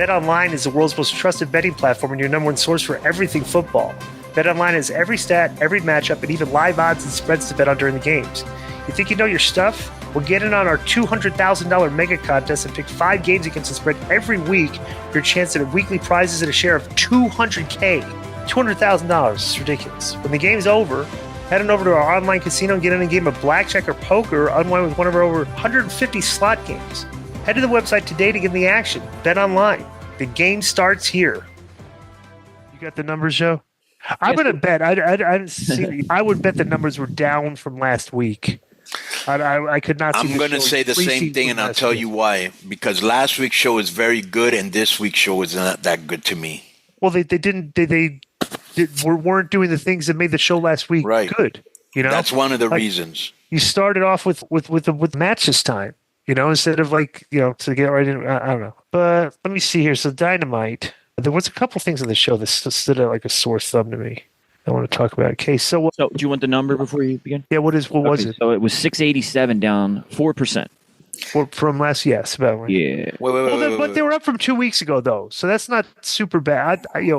BetOnline is the world's most trusted betting platform and your number one source for everything football. BetOnline has every stat, every matchup, and even live odds and spreads to bet on during the games. You think you know your stuff? Well, get in on our $200,000 mega contest and pick 5 games against the spread every week for your chance at weekly prizes and a share of $200K. $200,000. It's ridiculous. When the game's over, head on over to our online casino and get in a game of blackjack or poker or unwind with one of our over 150 slot games. Head to the website today to get in the action. Bet online. The game starts here. You got the numbers, Joe? I'm going to bet. I would bet the numbers were down from last week. I could not see. I'm going to say the same thing, and I'll tell you why. Because last week's show is very good, and this week's show is not that good to me. Well, they weren't doing the things that made the show last week good. You know, that's one of the reasons. You started off with the match this time. You know, instead of to get right in. I don't know. But let me see here. So Dynamite. There was a couple things on the show that stood out like a sore thumb to me. I want to talk about. Okay, so do you want the number before you begin? Yeah, what was it? So it was 687 down 4%. From last, yes, about right. Yeah. But they were up from 2 weeks ago, though, so that's not super bad. They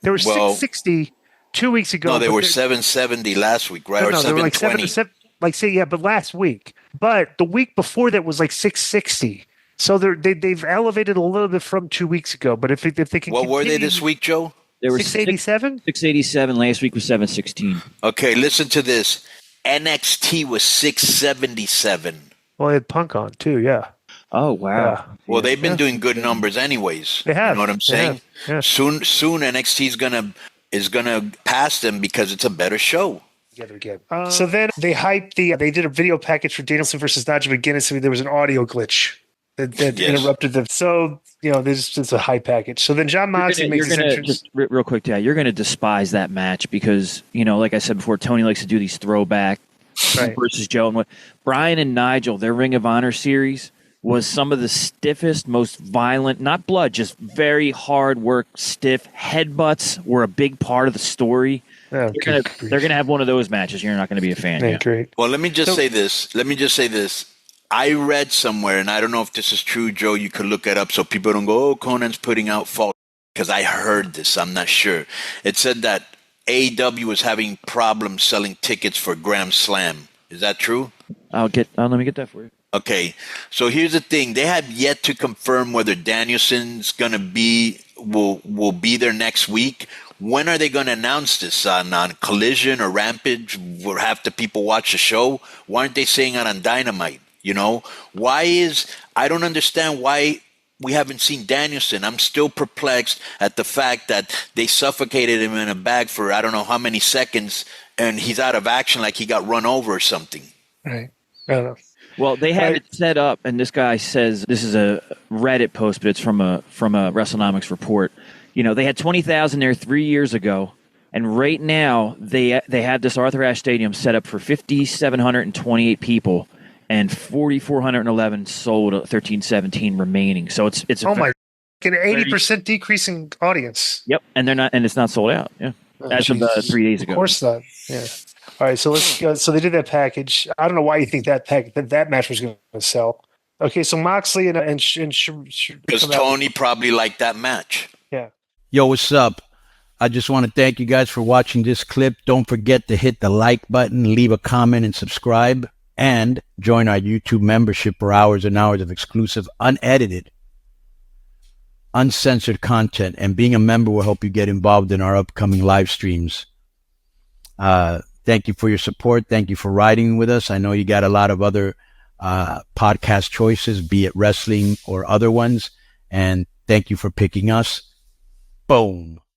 were 660 2 weeks ago. No, they were 770 last week, right? No, or they were 720. but last week. But the week before that was like 660. So they've elevated a little bit from 2 weeks ago. But if they can, what were they this week, Joe? They were 687. 687. Last week was 716. Okay, listen to this. NXT was 677. Well, they had Punk on too, yeah. Oh wow. Yeah. Well, they've been doing good numbers, anyways. They have. You know what I'm saying? Yeah. Soon, NXT is gonna pass them because it's a better show. Together again. So then they hyped they did a video package for Danielson versus Nigel McGuinness. So there was an audio glitch that interrupted them. So there's just a hype package. So then John Moxley makes his entrance. Just real quick, you're gonna despise that match because like I said before, Tony likes to do these throwback versus Joe and what Brian and Nigel, their Ring of Honor series was some of the stiffest, most violent, not blood, just very hard work, stiff headbutts were a big part of the story. Oh, they're gonna have one of those matches. You're not gonna be a fan. Yeah, great. Well, let me just say this. I read somewhere, and I don't know if this is true, Joe. You could look it up so people don't go, "Oh, Connan's putting out false." Because I heard this, I'm not sure. It said that AEW was having problems selling tickets for Grand Slam. Is that true? Let me get that for you. Okay, so here's the thing: they have yet to confirm whether Danielson's will be there next week. When are they going to announce this on Collision or Rampage? Will half the people watch the show? Why aren't they saying it on Dynamite? I don't understand why we haven't seen Danielson. I'm still perplexed at the fact that they suffocated him in a bag for I don't know how many seconds, and he's out of action like he got run over or something. Right. I don't know. Well, they have it set up, and this guy says this is a Reddit post, but it's from a WrestleNomics report. They had 20,000 there 3 years ago, and right now they have this Arthur Ashe Stadium set up for 5,728 people, and 4,411 sold, 1,317 remaining. So it's an 80% decrease in audience. Yep, and it's not sold out. Yeah, as of 3 days ago. Of course not. Yeah. All right, so let's go. So they did that package. I don't know why you think that match was going to sell. Okay, so Moxley and because Tony probably liked that match. Yeah. Yo, what's up? I just want to thank you guys for watching this clip. Don't forget to hit the like button, leave a comment, and subscribe. And join our YouTube membership for hours and hours of exclusive, unedited, uncensored content. And being a member will help you get involved in our upcoming live streams. Thank you for your support. Thank you for riding with us. I know you got a lot of other podcast choices, be it wrestling or other ones. And thank you for picking us. Boom.